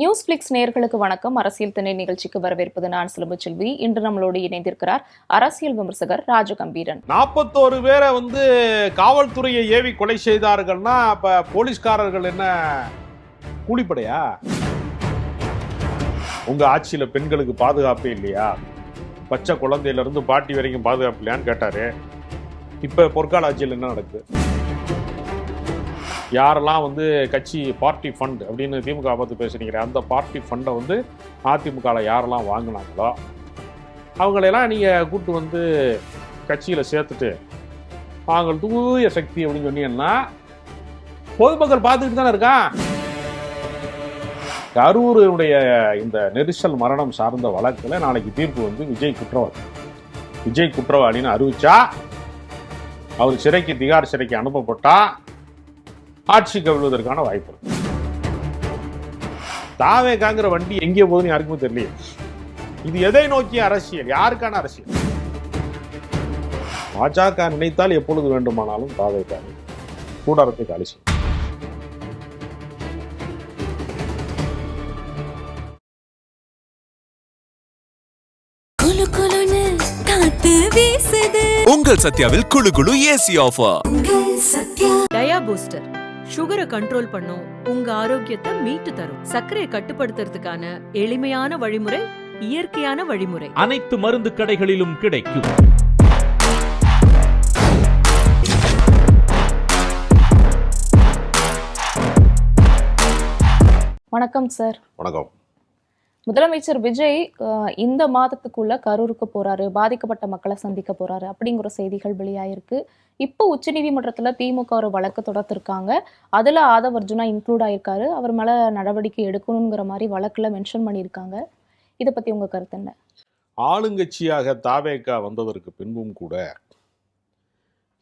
நியூஸ்பிளிக்ஸ் நேயர்களுக்கு வணக்கம். அரசியல் திணை நிகழ்ச்சிக்கு வரவேற்பது நான் செல்வி. இன்று நம்மளோடு இணைந்திருக்கிறார் அரசியல் விமர்சகர் ராஜகம்பீரன். 41 பேரை காவல்துறையை ஏவி கொலை செய்தார்கள்னா அப்ப போலீஸ்காரர்கள் என்ன கூலிப்படையா? உங்க ஆட்சியில பெண்களுக்கு பாதுகாப்பே இல்லையா? பச்சை குழந்தையில இருந்து பாட்டி வரைக்கும் பாதுகாப்பு இல்லையான்னு கேட்டாரு. இப்ப பொற்கால ஆட்சியில் என்ன நடக்குது? யாரெல்லாம் கட்சி பார்ட்டி ஃபண்ட் அப்படின்னு திமுக பார்த்து பேசுறீங்க, அந்த பார்ட்டி ஃபண்டை அதிமுகவில் யாரெல்லாம் வாங்கினாங்களோ அவங்களெல்லாம் நீங்கள் கூப்பிட்டு கட்சியில் சேர்த்துட்டு அவங்க தூய சக்தி அப்படின்னு சொன்னீங்கன்னா பொதுமக்கள் பார்த்துக்கிட்டு தானே இருக்கான். கரூருடைய இந்த நெரிசல் மரணம் சார்ந்த வழக்கில் நாளைக்கு தீர்ப்பு விஜய் குற்றவாளின்னு அறிவிச்சா, அவர் சிறைக்கு திகார் சிறைக்கு அனுப்பப்பட்டா ஆட்சி கவிழ்வதற்கான வாய்ப்பு இருக்கு. தாவேகாங்கிற வண்டி எங்கே போகுதுன்னு யாருக்குமே தெரியல. இது எதை நோக்கிய அரசியல்? யாருக்கான அரசியல்? பாஜக நினைத்தால் எப்பொழுது வேண்டுமானாலும் தாவேகா கூடாரத்தை காலி செய்யும். உங்கள் சத்யாவில் குளு குளு ஏசி ஆஃபர். டயா பூஸ்டர் சுகரை கண்ட்ரோல் பண்ணும், உங்க ஆரோக்கியத்தை மீட்டு தரும். சர்க்கரையை கட்டுப்படுத்துறதுக்கான எளிமையான வழிமுறை, இயற்கையான வழிமுறை. அனைத்து மருந்து கடைகளிலும் கிடைக்கும். வணக்கம் சார். வணக்கம். முதலமைச்சர் விஜய் இந்த மாதத்துக்குள்ள கரூருக்கு போறாரு, பாதிக்கப்பட்ட மக்களை சந்திக்க போறாரு அப்படிங்கிற செய்திகள் வெளியாயிருக்கு. இப்போ உச்சநீதிமன்றத்துல திமுக ஒரு வழக்கு தொடர்த்திருக்காங்க. அதுல ஆதவ் அர்ஜுனா இன்க்ளூட் ஆயிருக்காரு. அவர் மேல நடவடிக்கை எடுக்கணுங்கிற மாதிரி வழக்குல மென்ஷன் பண்ணியிருக்காங்க. இதை பத்தி உங்க கருத்து என்ன? ஆளுங்கட்சியாக தாவேகா வந்ததற்கு பின்பும் கூட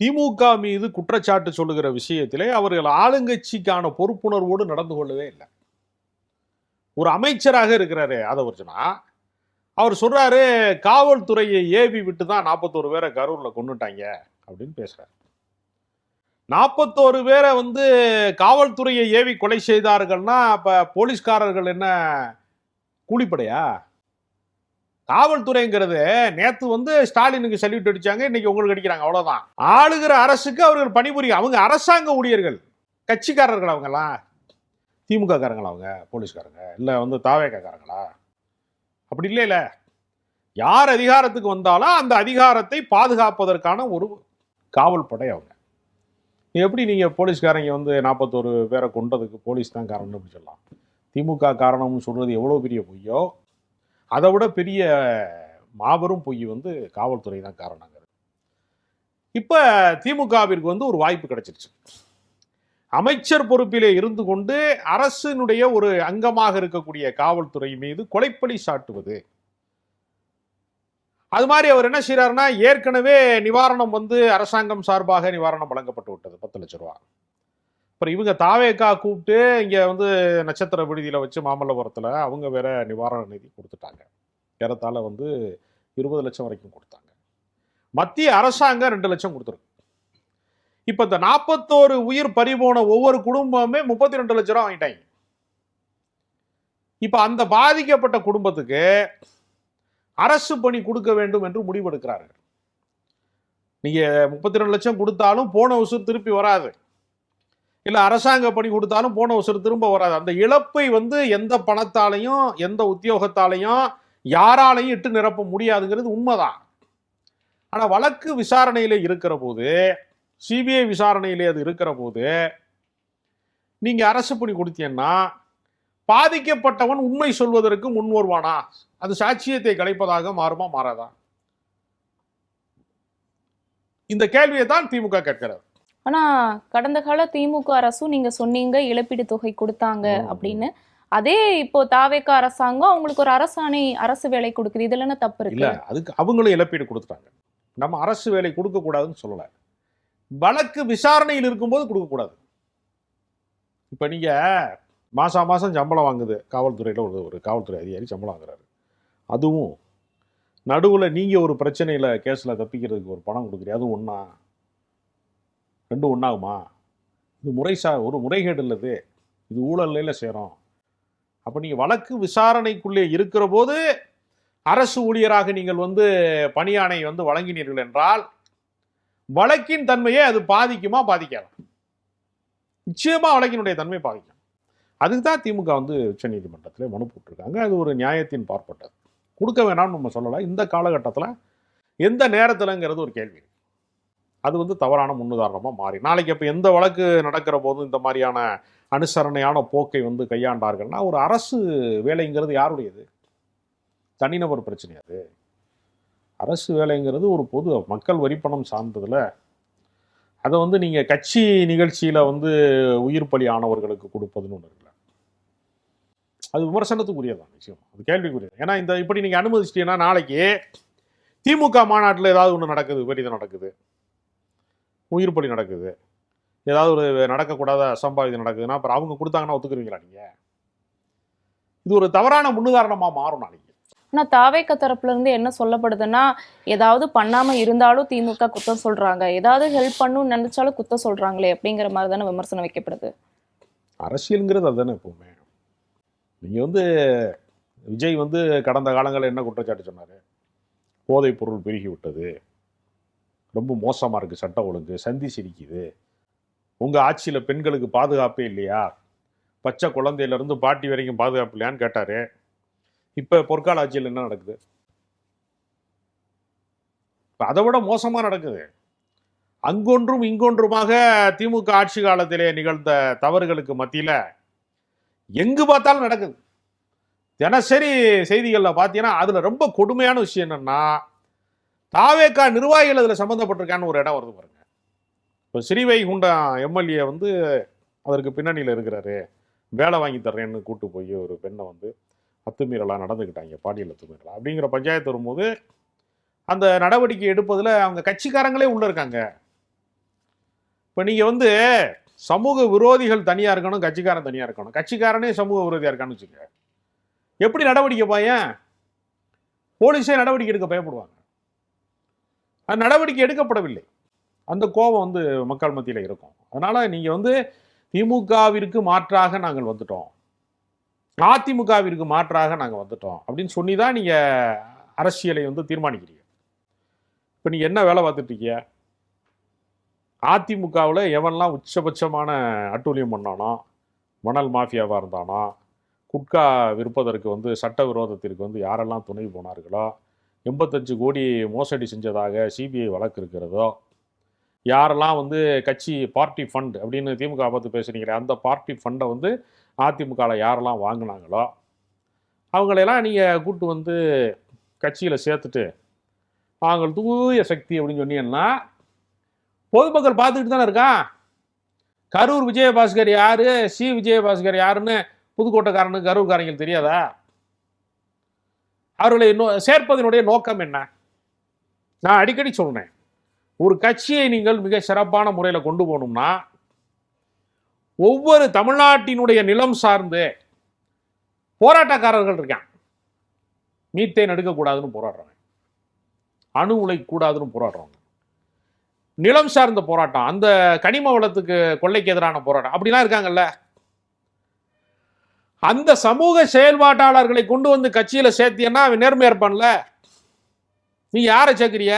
திமுக மீது குற்றச்சாட்டு சொல்லுகிற விஷயத்திலே அவர்கள் ஆளுங்கட்சிக்கான பொறுப்புணர்வோடு நடந்து கொள்ளவே இல்லை. ஒரு அமைச்சராக இருக்கிறாரு ஆதவ் அர்ஜுனா, அவர் சொல்றாரு காவல்துறையை ஏவி விட்டு தான் 41 பேரை கரூர்ல கொண்டுட்டாங்க அப்படின்னு பேசுறாரு. 41 பேரை காவல்துறையை ஏவி கொலை செய்தார்கள்னா அப்ப போலீஸ்காரர்கள் என்ன கூலிப்படையா? காவல்துறைங்கிறது நேத்து ஸ்டாலினுக்கு சல்யூட் அடிச்சாங்க, இன்னைக்கு உங்களுக்கு அடிக்கிறாங்க, அவ்வளவுதான். ஆளுகிற அரசுக்கு அவர்கள் பணிபுரியும். அவங்க அரசாங்க ஊழியர்கள், கட்சிக்காரர்கள். அவங்கெல்லாம் திமுக காரங்களா? அவங்க போலீஸ்காரங்க இல்ல தாவேகாரங்களா? அப்படி இல்லையில. யார் அதிகாரத்துக்கு வந்தாலும் அந்த அதிகாரத்தை பாதுகாப்பதற்கான ஒரு காவல் படை அவங்க. எப்படி நீங்க போலீஸ்காரங்க 41 பேரை கொண்டதுக்கு போலீஸ் தான் காரணம் அப்படி சொல்லலாம்? திமுக காரணம்னு சொல்றது எவ்வளவு பெரிய பொய்யோ அதை விட பெரிய மாபெரும் பொய் காவல்துறை தான் காரணங்கிறது. இப்ப திமுகவிற்கு ஒரு வாய்ப்பு கிடைச்சிருச்சு. அமைச்சர் பொறுப்பிலே இருந்து கொண்டு அரசினுடைய ஒரு அங்கமாக இருக்கக்கூடிய காவல்துறை மீது கொலைப்பழி சாட்டுவது. அது மாதிரி அவர் என்ன செய்யறாருன்னா, ஏற்கனவே நிவாரணம் அரசாங்கம் சார்பாக நிவாரணம் வழங்கப்பட்டு விட்டது 10 லட்சம் ரூபாய். அப்புறம் இவங்க தாவேகா கூப்பிட்டு இங்க நட்சத்திர விடுதியில வச்சு மாமல்லபுரத்துல அவங்க வேற நிவாரண நிதி கொடுத்துட்டாங்க. ஏறத்தாழ 20 லட்சம் வரைக்கும் கொடுத்தாங்க. மத்திய அரசாங்கம் 2 லட்சம் கொடுத்துருக்கு. இப்ப இந்த 41 உயிர் பறிபோன ஒவ்வொரு குடும்பமே 32 லட்சம் ரூபாய் வாங்கிட்டாங்க. இப்ப அந்த பாதிக்கப்பட்ட குடும்பத்துக்கு அரசு பணி கொடுக்க வேண்டும் என்று முடிவெடுக்கிறார்கள். நீங்க 32 லட்சம் கொடுத்தாலும் போன உசுர் திருப்பி வராது, இல்ல அரசாங்க பணி கொடுத்தாலும் போன உசுர் திரும்ப வராது. அந்த இழப்பை எந்த பணத்தாலையும் எந்த உத்தியோகத்தாலையும் யாராலையும் இட்டு நிரப்ப முடியாதுங்கிறது உண்மைதான். ஆனா வழக்கு விசாரணையில இருக்கிற போது, சிபிஐ விசாரணையிலே அது இருக்கிற போது நீங்க அரசு பணி கொடுத்தீங்கன்னா பாதிக்கப்பட்டவன் உண்மை சொல்வதற்கு முன் வருவானா? அது சாட்சியத்தை கலைப்பதாக மாறுமா மாறாதா? இந்த கேள்வியை தான் திமுக கேட்கிறது. ஆனா கடந்த கால திமுக அரசும் நீங்க சொன்னீங்க இழப்பீடு தொகை கொடுத்தாங்க அப்படின்னு. அதே இப்போ தாவேகா அரசாங்கம் அவங்களுக்கு ஒரு அரசாணை, அரசு வேலை கொடுக்குது. இதுல என்ன தப்பு இருக்கு? இல்ல, அதுக்கு அவங்களும் இழப்பீடு கொடுத்துட்டாங்க. நம்ம அரசு வேலை கொடுக்க கூடாதுன்னு சொல்லல. வழக்கு விசாரணையில் இருக்கும்போது கொடுக்கக்கூடாது. இப்போ நீங்கள் மாதம் சம்பளம் வாங்குது காவல்துறையில் ஒரு காவல்துறை அதிகாரி சம்பளம் வாங்குறாரு. அதுவும் நடுவில் நீங்கள் ஒரு பிரச்சனையில் கேஸில் தப்பிக்கிறதுக்கு ஒரு பணம் கொடுக்குறீங்க, அதுவும் ஒன்றா? 2 ஒன்றாகுமா? இது ஒரு முறைகேடு இல்லது, இது ஊழல்ல சேரும். அப்போ நீங்கள் வழக்கு விசாரணைக்குள்ளே இருக்கிற போது அரசு ஊழியராக நீங்கள் வந்து பணியாணை வந்து வழங்கினீர்கள் என்றால் வழக்கின் தன்மையை அது பாதிக்குமா பாதிக்காது? நிச்சயமா வழக்கினுடைய தன்மை பாதிக்கும். அதுக்கு தான் திமுக வந்து உச்சநீதிமன்றத்தில் மனு போட்டிருக்காங்க. அது ஒரு நியாயத்தின் பார்ப்பட்டது. கொடுக்க வேணாம்னு நம்ம சொல்லலை. இந்த காலகட்டத்தில் எந்த நேரத்தில்ங்கிறது ஒரு கேள்வி. அது வந்து தவறான முன்னுதாரணமாக மாறி நாளைக்கு அப்போ எந்த வழக்கு நடக்கிற போதும் இந்த மாதிரியான அனுசரணையான போக்கை வந்து கையாண்டார்கள்னா ஒரு அரசு வேலைங்கிறது யாருடையது? தனிநபர் பிரச்சனை. அது அரசு வேலைங்கிறது ஒரு பொது மக்கள் வரிப்பணம் சார்ந்ததில் அதை வந்து நீங்கள் கட்சி நிகழ்ச்சியில் வந்து உயிர் பலி ஆனவர்களுக்கு கொடுப்பதுன்னு ஒன்று இருக்குல்ல, அது விமர்சனத்துக்குரியதான். நிச்சயம் அது கேள்விக்குரியது. ஏன்னா இந்த இப்படி நீங்கள் அனுமதிச்சிட்டீங்கன்னா நாளைக்கு திமுக மாநாட்டில் ஏதாவது ஒன்று நடக்குது, விபரீதம் நடக்குது, உயிர் பலி நடக்குது, ஏதாவது ஒரு நடக்கக்கூடாத அசம்பாவிதம் நடக்குதுன்னா அப்புறம் அவங்க கொடுத்தாங்கன்னா ஒத்துக்குறீங்களா நீங்கள்? இது ஒரு தவறான முன்னுதாரணமாக மாறும் நாளைக்கு. ஆனா தாவேக தரப்புல இருந்து என்ன சொல்லப்படுதுன்னா, ஏதாவது பண்ணாம இருந்தாலும் திமுக குத்தம் சொல்றாங்க, ஏதாவது ஹெல்ப் பண்ணணும்னு நினைச்சாலும் குத்தம் சொல்றாங்களே அப்படிங்கிற மாதிரி தானே விமர்சனம் வைக்கப்படுது. அரசியலுங்கிறது அதுதானே எப்பவுமே. நீங்கள் வந்து விஜய் வந்து கடந்த காலங்களில் என்ன குற்றச்சாட்டு சொன்னார்? போதைப் பொருள் பெருகி விட்டது, ரொம்ப மோசமாக இருக்குது சட்ட ஒழுங்கு, சந்தி சிரிக்குது, உங்கள் ஆட்சியில் பெண்களுக்கு பாதுகாப்பே இல்லையா, பச்சை குழந்தையிலேருந்து பாட்டி வரைக்கும் பாதுகாப்பு இல்லையான்னு கேட்டார். இப்போ பொற்கால ஆட்சியில் என்ன நடக்குது? இப்போ அதை விட மோசமாக நடக்குது. அங்கொன்றும் இங்கொன்றுமாக திமுக ஆட்சி காலத்திலே நிகழ்ந்த தவறுகளுக்கு மத்தியில் எங்கு பார்த்தாலும் நடக்குது. தினசரி செய்திகளில் பார்த்தீங்கன்னா அதில் ரொம்ப கொடுமையான விஷயம் என்னன்னா, தாவேகா நிர்வாகிகள் அதில் சம்மந்தப்பட்டிருக்கான்னு ஒரு இடம் வருது பாருங்க. இப்போ ஸ்ரீவைகுண்டம் எம்எல்ஏ வந்து அதற்கு பின்னணியில் இருக்கிறாரு, வேலை வாங்கி தர்றேன்னு கூட்டு போய் ஒரு பெண்ணை வந்து அத்துமீறலாக நடந்துக்கிட்டாங்க, பாலியல் அத்துமீறலா அப்படிங்கிற பஞ்சாயத்து வரும்போது அந்த நடவடிக்கை எடுப்பதில் அவங்க கட்சிக்காரங்களே உள்ளே இருக்காங்க. இப்போ நீங்கள் வந்து சமூக விரோதிகள் தனியாக இருக்கணும், கட்சிக்காரன் தனியாக இருக்கணும். கட்சிக்காரனே சமூக விரோதியாக இருக்கான்னு வச்சுக்க, எப்படி நடவடிக்கை பையன்? போலீஸே நடவடிக்கை எடுக்க பயப்படுவாங்க. அது நடவடிக்கை எடுக்கப்படவில்லை. அந்த கோபம் வந்து மக்கள் மத்தியில் இருக்கும். அதனால் நீங்கள் வந்து திமுகவிற்கு மாற்றாக நாங்கள் வந்துட்டோம், அதிமுகவிற்கு மாற்றாக நாங்கள் வந்துட்டோம் அப்படின்னு சொல்லி தான் நீங்கள் அரசியலை வந்து தீர்மானிக்கிறீங்க. இப்போ நீங்கள் என்ன வேலை பார்த்துட்ருக்கீங்க? அதிமுகவில் எவன்லாம் உச்சபட்சமான அட்டூழியம் பண்ணானோ, மணல் மாஃபியாவாக இருந்தானோ, குட்கா விற்பதற்கு வந்து சட்ட விரோதத்திற்கு வந்து யாரெல்லாம் துணை போனார்களோ, 85 கோடி மோசடி செஞ்சதாக சிபிஐ வழக்கு இருக்கிறதோ, யாரெல்லாம் வந்து கட்சி பார்ட்டி ஃபண்ட் அப்படின்னு திமுக பார்த்து பேசுகிறீங்களே அந்த பார்ட்டி ஃபண்டை வந்து அதிமுகவில் யாரெல்லாம் வாங்கினாங்களோ அவங்களையெல்லாம் நீங்கள் கூட்டு வந்து கட்சியில் சேர்த்துட்டு நாங்கள் தூய சக்தி அப்படின்னு சொன்னீங்கன்னா பொதுமக்கள் பார்த்துக்கிட்டு தானே இருக்கான். கரூர் விஜயபாஸ்கர் யாரு, சி விஜயபாஸ்கர் யாருன்னு புதுக்கோட்டைக்காரனுக்கு கரூர்காரங்களுக்கு தெரியாதா? அவர்களை சேர்ப்பதனுடைய நோக்கம் என்ன? நான் அடிக்கடி சொல்றேன், ஒரு கட்சியை நீங்கள் மிக சிறப்பான முறையில் கொண்டு போகணும்னா ஒவ்வொரு தமிழ்நாட்டினுடைய நிலம் சார்ந்து போராட்டக்காரர்கள் இருக்கான். மீத்தேன் எடுக்கக்கூடாதுன்னு போராடுறாங்க, அணு உலை கூடாதுன்னு போராடுறாங்க, நிலம் சார்ந்த போராட்டம், அந்த கனிம வளத்துக்கு கொள்ளைக்கு எதிரான போராட்டம் அப்படிலாம் இருக்காங்கல்ல. அந்த சமூக செயல்பாட்டாளர்களை கொண்டு வந்து கட்சியில சேர்த்தியன்னா அவன் நேர்மையா இருப்பான்ல. நீ யாரை சேர்க்கிறிய?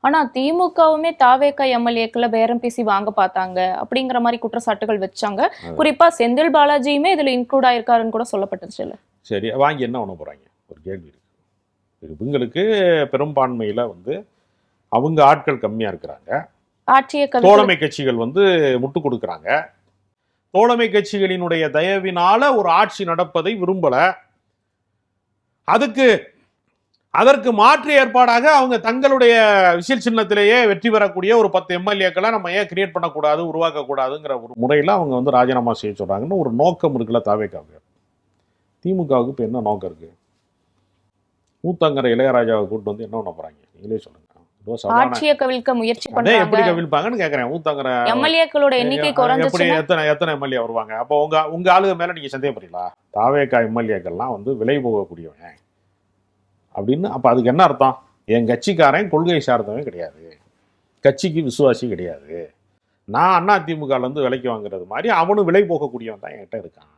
ஆனா திமுகவுமே தாவேக எம்எல்ஏக்களை பேரம் பேசி வாங்க பார்த்தாங்க அப்படிங்கிற மாதிரி குற்றச்சாட்டுகள் வச்சாங்க. குறிப்பா செந்தில் பாலாஜியுமே இதுல இன்க்ளூட் ஆயிருக்காருன்னு கூட சொல்லப்பட்டுச்சு. இல்ல சரி, வாங்கி என்ன பண்ண போறாங்க? ஒரு கேள்வி இருக்கு. இவங்களுக்கு பெரும்பான்மையில வந்து அவங்க ஆட்கள் கம்மியா இருக்கிறாங்க, தோழமை கட்சிகள் வந்து முட்டு கொடுக்குறாங்க, தோழமை கட்சிகளினுடைய தயவினால ஒரு ஆட்சி நடப்பதை விரும்பல. அதற்கு மாற்று ஏற்பாடாக அவங்க தங்களுடைய விசில் சின்னத்திலேயே வெற்றி பெறக்கூடிய ஒரு 10 எம்எல்ஏக்களை நம்ம ஏன் கிரியேட் பண்ணக்கூடாது, உருவாக்கக்கூடாதுங்கிற ஒரு முறையில் அவங்க வந்து ராஜினாமா செய்ய சொல்றாங்கன்னு ஒரு நோக்கம் இருக்குல்ல தாவேகாவுக்கு. திமுகவுக்கு இப்போ என்ன நோக்கம் இருக்கு? மூத்தங்கரை இளையராஜாவை கூட்டு வந்து என்ன பண்ண போறாங்க? நீங்களே சொல்லுங்க. ஆட்சியை கவிழ்க்க முயற்சி பண்றாங்க. எப்படி கவிழ்ப்பாங்கன்னு கேக்குறேன். ஊத்தங்கரை எம்எல்ஏக்களோட எண்ணிக்கை குறைஞ்சிச்சுன்னா எத்தனை எம்எல்ஏ வருவாங்க? அப்போ உங்க ஆளுங்க மேல நீங்க சந்தேகப்படுறீங்களா? தாவேகா எம்எல்ஏக்கள்லாம் வந்து விலை போகக்கூடியவன் அப்படின்னு. அப்ப அதுக்கு என்ன அர்த்தம்? என் கட்சிக்காரன் கொள்கை சார்ந்தவன் கிடையாது, கட்சிக்கு விசுவாசி கிடையாது, நான் அதிமுகல இருந்து விலைக்கு வாங்குறது மாதிரி அவனும் விலை போகக்கூடியவன் தான் என்கிட்ட இருக்கான்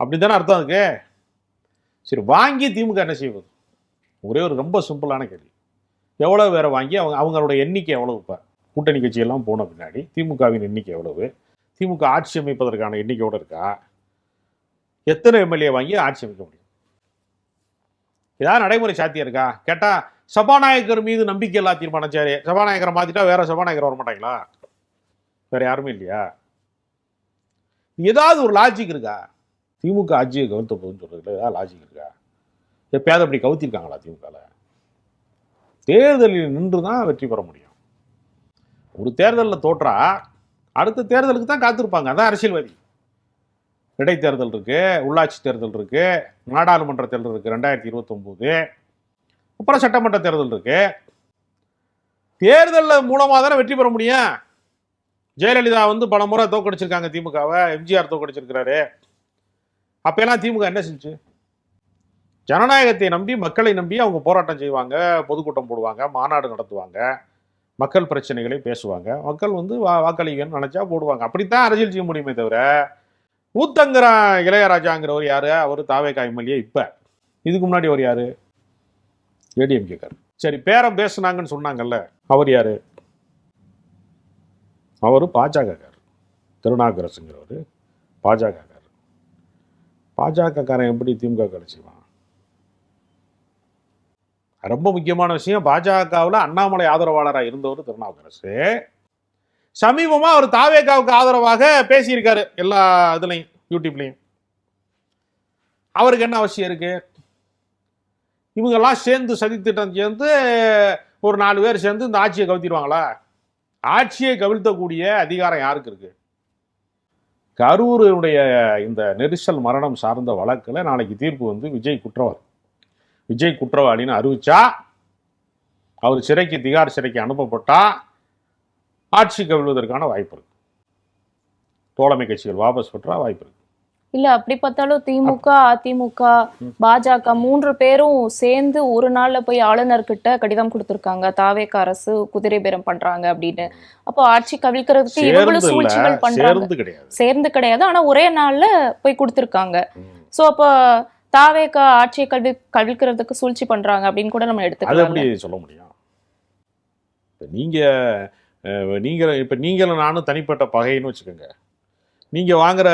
அப்படித்தானே அர்த்தம் அதுக்கு. சரி, வாங்கி திமுக என்ன செய்வது? ஒரே ஒரு ரொம்ப சிம்பிளான கேள்வி. எவ்வளவு பேரை வாங்கி அவங்களோட எண்ணிக்கை எவ்வளவு? இப்போ கூட்டணி கட்சியெல்லாம் போன பின்னாடி திமுகவின் எண்ணிக்கை எவ்வளவு? திமுக ஆட்சி அமைப்பதற்கான எண்ணிக்கையோட இருக்கா? எத்தனை எம்எல்ஏ வாங்கி ஆட்சி அமைக்க முடியும்? ஏதாவது நடைமுறை சாத்தியம் இருக்கா? கேட்டா சபாநாயகர் மீது நம்பிக்கை இல்லா தீர்மானிச்சாரு, சபாநாயகரை மாத்திட்டா வேற சபாநாயகர் வர மாட்டாங்களா? வேற யாருமே இல்லையா? ஏதாவது ஒரு லாஜிக் இருக்கா? திமுக ஆட்சியை கவுத்த போகுதுன்னு சொல்றதுல ஏதாவது லாஜிக் இருக்கா? எப்பயாவது அப்படி கவுத்திருக்காங்களா திமுகவில்? தேர்தலில் நின்று தான் வெற்றி பெற முடியும். ஒரு தேர்தலில் தோற்றா அடுத்த தேர்தலுக்கு தான் காத்திருப்பாங்க. அதான் அரசியல்வாதி. இடைத்தேர்தல் இருக்கு, உள்ளாட்சி தேர்தல் இருக்கு, நாடாளுமன்ற தேர்தல் இருக்கு 2029, அப்புறம் சட்டமன்ற தேர்தல் இருக்கு. தேர்தல் மூலமாக தானே வெற்றி பெற முடியும். ஜெயலலிதா பல முறை தோக்கடிச்சிருக்காங்க திமுகவை, எம்ஜிஆர் தோக்கடிச்சிருக்கிறாரு. அப்பெல்லாம் திமுக என்ன செஞ்சு? ஜனநாயகத்தை நம்பி, மக்களை நம்பி அவங்க போராட்டம் செய்வாங்க, பொதுக்கூட்டம் போடுவாங்க, மாநாடு நடத்துவாங்க, மக்கள் பிரச்சனைகளை பேசுவாங்க. மக்கள் வாக்களிக்கணும்னு நினைச்சா போடுவாங்க. அப்படித்தான் அரசியல் செய்ய முடியுமே தவிர, ஊத்தங்கிற இளையராஜாங்கிறவர் யாரு? அவர் தாவேகா எம்எல்ஏ. இப்ப இதுக்கு முன்னாடி அவர் யாரு? ஏடிஎம்கேக்கார். சரி, பேரம் பேசுனாங்கன்னு சொன்னாங்கல்ல, அவர் யாரு? அவர் பாஜகக்கார். திருநாவுக்கரசுங்கிறவர் பாஜகக்கார். பாஜகக்காரன் எப்படி திமுக கழிச்சுவான்? ரொம்ப முக்கியமான விஷயம், பாஜகவில் அண்ணாமலை ஆதரவாளராக இருந்தவர் திருநாவுக்கரசு. சமீபமா அவர் தாவேகாவுக்கு ஆதரவாக பேசியிருக்காரு எல்லா இதுலையும், யூடியூப்லையும். அவருக்கு என்ன அவசியம் இருக்கு? இவங்கெல்லாம் சேர்ந்து சதித்திட்டம் சேர்ந்து ஒரு 4 பேர் சேர்ந்து இந்த ஆட்சியை கவிழ்த்திடுவாங்களா? ஆட்சியை கவிழ்த்தக்கூடிய அதிகாரம் யாருக்கு இருக்கு? கரூருடைய இந்த நெரிசல் மரணம் சார்ந்த வழக்கில் நாளைக்கு தீர்ப்பு விஜய் குற்றவாளின்னு அறிவிச்சா, அவர் திகார் சிறைக்கு அனுப்பப்பட்டா ஆட்சி கவிழ்வதற்கான வாய்ப்பு இருக்கு. தோழமை கட்சிகள் வாபஸ் பெற்றா வாய்ப்பு இருக்கு. இல்ல அப்படி பார்த்தாலும் திமுக, அதிமுக, பாஜக 3 பேரும் சேர்ந்து ஒரு நாள்ல போய் ஆளுநர்கிட்ட கடிதம் கொடுத்திருக்காங்க, தாவேக அரசு குதிரை பேரம் பண்றாங்க அப்படின்னு. அப்போ ஆட்சி கவிழ்க்கிறதுக்கு இவங்களும் சூழ்ச்சிகள் பண்றாங்க. சேர்ந்து கிடையாது, ஆனா ஒரே நாள்ல போய் கொடுத்திருக்காங்க. சோ அப்ப தாவேக ஆட்சியை கவிழ்க்கிறதுக்கு சூழ்ச்சி பண்றாங்க அப்படின்னு கூட நம்ம எடுத்துக்கலாம். எப்படி சொல்ல முடியும்? நீங்களும் நானும் தனிப்பட்ட பகைன்னு வச்சுக்கோங்க. நீங்கள் வாங்குற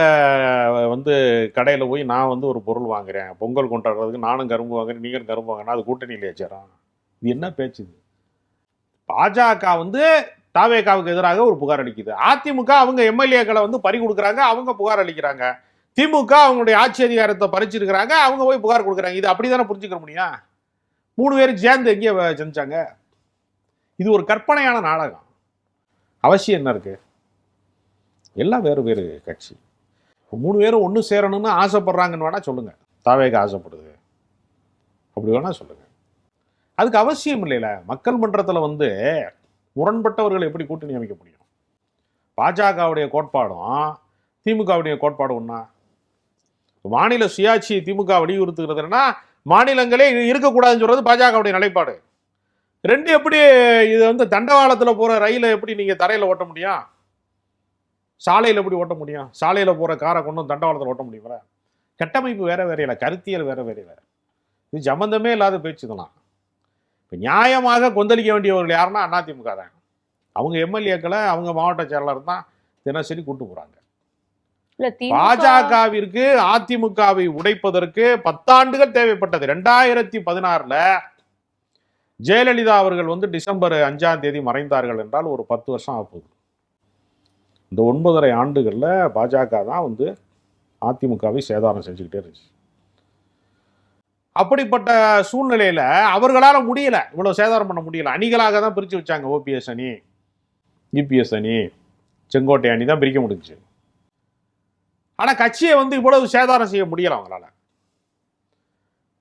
கடையில் போய் நான் ஒரு பொருள் வாங்குறேன், பொங்கல் கொண்டாடுறதுக்கு நானும் கரும்பு வாங்குறேன், நீங்களும் கரும்பு வாங்கினா அது கூட்டணியிலே சேரும். இது என்ன பேச்சு? பாஜக தாவேகாவுக்கு எதிராக ஒரு புகார் அளிக்குது. அதிமுக அவங்க எம்எல்ஏக்களை பறி கொடுக்குறாங்க, அவங்க புகார் அளிக்கிறாங்க. திமுக அவங்களுடைய ஆட்சி அதிகாரத்தை பறிச்சிருக்கிறாங்க, அவங்க போய் புகார் கொடுக்குறாங்க. இது அப்படிதானே புரிஞ்சுக்க முடியும்? 3 பேரும் சேர்ந்து எங்கேயே செஞ்சாங்க? இது ஒரு கற்பனையான நாடகம். அவசியம் என்ன இருக்கு? எல்லாம் வேறு வேறு கட்சி. 3 பேரும் ஒன்று சேரணும்னு ஆசைப்படுறாங்கன்னு வேணா சொல்லுங்க. தாவேக ஆசைப்படுது அப்படி வேணா சொல்லுங்க. அதுக்கு அவசியம் இல்லைல்ல. மக்கள் மன்றத்தில் முரண்பட்டவர்கள் எப்படி கூட்டணி அமைக்க முடியும்? பாஜகவுடைய கோட்பாடும் திமுகவுடைய கோட்பாடு ஒன்றா? மாநில சுயாட்சி திமுக வலியுறுத்துகிறதுனா மாநிலங்களே இருக்கக்கூடாதுன்னு சொல்றது பாஜகவுடைய நிலைப்பாடு. 2 எப்படி இது தண்டவாளத்தில் போகிற ரயிலை எப்படி நீங்கள் தரையில் ஓட்ட முடியும்? சாலையில் எப்படி ஓட்ட முடியும்? சாலையில் போகிற காரை கொண்டு தண்டவாளத்தில் ஓட்ட முடியுங்களா? கட்டமைப்பு வேற வேறையில, கருத்தியல் வேற வேறையில. இது சம்பந்தமே இல்லாத பேச்சு இதெல்லாம். இப்போ நியாயமாக கொந்தளிக்க வேண்டியவர்கள் யாருன்னா அதிமுக தான். அவங்க எம்எல்ஏக்களை அவங்க மாவட்ட செயலாளர் தான் தினசரி கூட்டு போகிறாங்க. பாஜகவிற்கு அதிமுகவை உடைப்பதற்கு 10 ஆண்டுகள் தேவைப்பட்டது. 2016 ஜெயலலிதா அவர்கள் டிசம்பர் 5ஆம் தேதி மறைந்தார்கள் என்றால் ஒரு 10 வருஷம் ஆகுது. இந்த 9.5 ஆண்டுகளில் பாஜக தான் அதிமுகவை சேதாரம் செஞ்சுக்கிட்டே இருந்துச்சு. அப்படிப்பட்ட சூழ்நிலையில அவர்களால முடியல, இவ்வளவு சேதாரம் பண்ண முடியல. அணிகளாக தான் பிரிச்சு வச்சாங்க. ஓபிஎஸ் அணி, இபிஎஸ் அணி, செங்கோட்டை அணி தான் பிரிக்க முடிஞ்சுச்சு. ஆனா கட்சியை இவ்வளவு சேதாரம் செய்ய முடியல அவங்களால.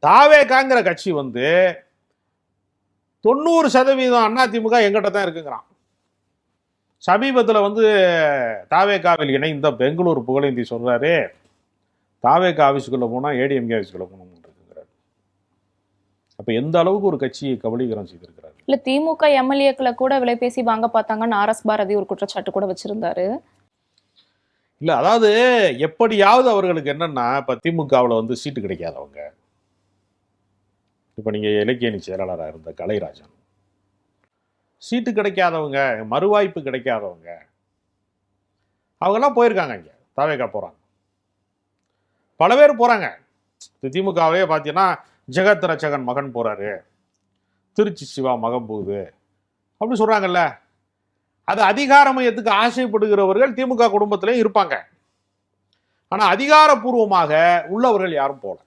தாவேகாங்கிற கட்சி 90% அதிமுக எங்கிட்ட தான் இருக்குங்கிறான். சமீபத்தில் தாவேகாவில் இணைந்த பெங்களூர் புகழேந்தி சொல்றாரு, தாவேகா ஆஃபீஸுக்குள்ள போனால் ஏடிஎம்கே ஆஃபீஸுக்குள்ள போகணும்னு இருக்குங்கிறாரு. அப்போ எந்த அளவுக்கு ஒரு கட்சியை கபலீகரம் செய்திருக்கிறாரு. இல்லை, திமுக எம்எல்ஏக்களை கூட விலைபேசி வாங்க பார்த்தாங்கன்னு RS பாரதி ஒரு குற்றச்சாட்டு கூட வச்சிருந்தாரு. இல்லை, அதாவது எப்படியாவது அவர்களுக்கு என்னன்னா, இப்போ திமுகவில் வந்து சீட்டு கிடைக்காதவங்க, இப்போ நீங்கள் இலக்கிய அணி செயலாளராக இருந்த கலைராஜன், சீட்டு கிடைக்காதவங்க, மறுவாய்ப்பு கிடைக்காதவங்க, அவங்கெல்லாம் போயிருக்காங்க. இங்கே தாவேக்கா போகிறாங்க, பல பேர் போகிறாங்க. திமுகவே பார்த்தீங்கன்னா ஜெகத் ரட்சகன் மகன் போகிறாரு, திருச்சி சிவா மகன் போகுது அப்படி சொல்கிறாங்கல்ல. அது அதிகார மையத்துக்கு ஆசைப்படுகிறவர்கள் திமுக குடும்பத்திலே இருப்பாங்க. ஆனால் அதிகாரப்பூர்வமாக உள்ளவர்கள் யாரும் போகல,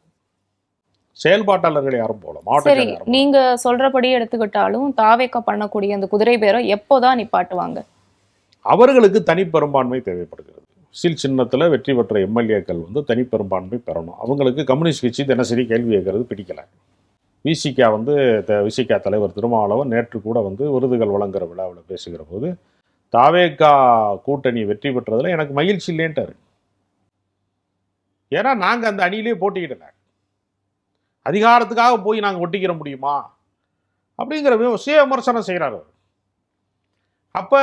செயல்பாட்டாளர்கள் யாரும் போகல, மாவட்ட சரி, செயலாளர் யாரும் போகல. நீங்க சொல்றபடி எடுத்துக்கிட்டாலும் தாவேக்கா பண்ணக்கூடிய அந்த குதிரை பேரம் எப்போதான் நிப்பாட்டுவாங்க? அவர்களுக்கு தனிப்பெரும்பான்மை தேவைப்படுகிறது. சில் சின்னத்தில் வெற்றி பெற்ற எம்எல்ஏக்கள் வந்து தனிப்பெரும்பான்மை பெறணும். அவங்களுக்கு கம்யூனிஸ்ட் கட்சி தினசரி கேள்வி கேட்கறது பிடிக்கல. விசிகா வந்து விசிகா தலைவர் திருமாவளவன் நேற்று கூட வந்து விருதுகள் வழங்குற விழாவில் பேசுகிற போது தாவேக்கா கூட்டணி வெற்றி பெற்றதில் எனக்கு மகிழ்ச்சி இல்லைன்ட்டாரு. ஏன்னா நாங்கள் அந்த அணியிலே போட்டிக்கிடல, அதிகாரத்துக்காக போய் நாங்கள் ஒட்டிக்கிற முடியுமா அப்படிங்கிற சுய விமர்சனம் செய்கிறார் அவர். அப்போ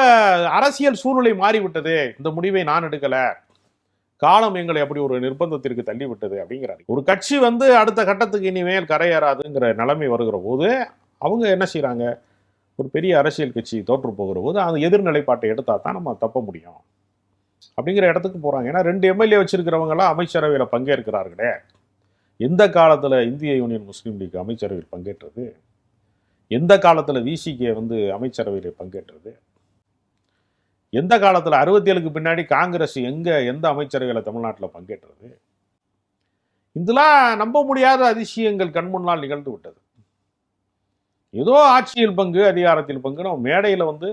அரசியல் சூழ்நிலை மாறிவிட்டது, இந்த முடிவை நான் எடுக்கலை, காலம் எங்களை அப்படி ஒரு நிர்பந்தத்திற்கு தள்ளிவிட்டது அப்படிங்கிறாரு. ஒரு கட்சி வந்து அடுத்த கட்டத்துக்கு இனிமேல் கரையேறாதுங்கிற நிலைமை வருகிற போது அவங்க என்ன செய்கிறாங்க, ஒரு பெரிய அரசியல் கட்சி தோற்று போகிற போது அந்த எதிர்நிலைப்பாட்டை எடுத்தால் தான் நம்ம தப்ப முடியும் அப்படிங்கிற இடத்துக்கு போகிறாங்க. ஏன்னா 2 எம்எல்ஏ வச்சிருக்கிறவங்களாம் அமைச்சரவையில் பங்கேற்கிறார்களே. எந்த காலத்தில் இந்திய யூனியன் முஸ்லீம் லீக் அமைச்சரவையில் பங்கேற்றது, எந்த காலத்தில் விசிகே வந்து அமைச்சரவையில் பங்கேற்றது, எந்த காலத்தில் 67க்கு பின்னாடி காங்கிரஸ் எந்த அமைச்சரவையில் தமிழ்நாட்டில் பங்கேற்றது, இதெல்லாம் நம்ப முடியாத அதிசயங்கள் கண்முன்னால் நிகழ்ந்து விட்டது. ஏதோ ஆட்சியில் பங்கு அதிகாரத்தில் பங்கு நம்ம மேடையில் வந்து